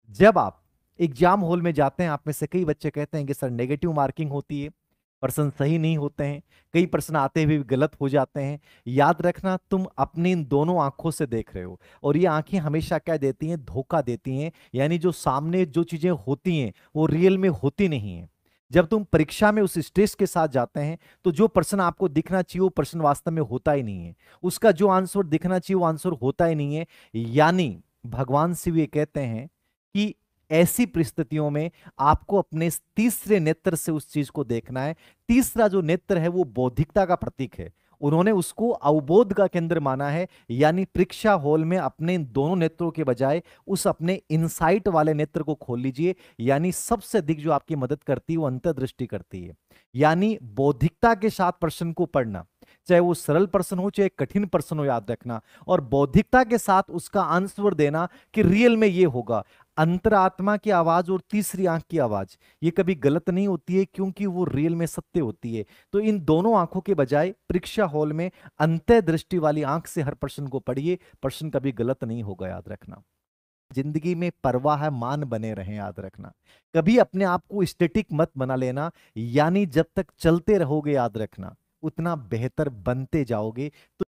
जब आप exam hall में जाते हैं, आप में से कई बच्चे कहते हैं कि सर नेगेटिव मार्किंग होती है, प्रश्न सही नहीं होते हैं, कई प्रश्न आते हुए भी गलत हो जाते हैं। याद रखना, तुम अपनी इन दोनों आंखों से देख रहे हो, और ये आंखें हमेशा क्या देती हैं? धोखा देती हैं। यानी जो सामने जो चीजें होती हैं वो रियल में होती नहीं है। जब तुम परीक्षा में उस स्ट्रेस के साथ जाते हैं, तो जो प्रश्न आपको दिखना चाहिए वो प्रश्न वास्तव में होता ही नहीं है। उसका जो आंसर दिखना चाहिए वो आंसर होता ही नहीं है। यानी भगवान शिव ये कहते हैं कि ऐसी परिस्थितियों में आपको अपने इस तीसरे नेत्र से उस चीज को देखना है। तीसरा जो नेत्र है वो बौद्धिकता का प्रतीक है। उन्होंने उसको अवबोध का केंद्र माना है। यानी परीक्षा हॉल में अपने इन दोनों नेत्रों के बजाय उस अपने इनसाइट वाले नेत्र को खोल लीजिए। यानी सबसे अधिक जो आपकी मदद करती है वो अंतर्दृष्टि करती है। यानी बौद्धिकता के साथ प्रश्न को पढ़ना, चाहे वो सरल प्रश्न हो चाहे कठिन प्रश्न हो, याद रखना, और बौद्धिकता के साथ उसका आंसर देना कि रियल में ये होगा। अंतरात्मा की आवाज और तीसरी आंख की आवाज ये कभी गलत नहीं होती है, क्योंकि वो रियल में सत्य होती है। तो इन दोनों आंखों के बजाय परीक्षा हॉल में अंतः दृष्टि वाली आंख से हर प्रश्न को पढ़िए, प्रश्न कभी गलत नहीं होगा, याद रखना। जिंदगी में परवाह मान बने रहें, याद रखना। कभी अपने आप को स्टेटिक मत बना लेना। यानी जब तक चलते रहोगे, याद रखना, उतना बेहतर बनते जाओगे। तो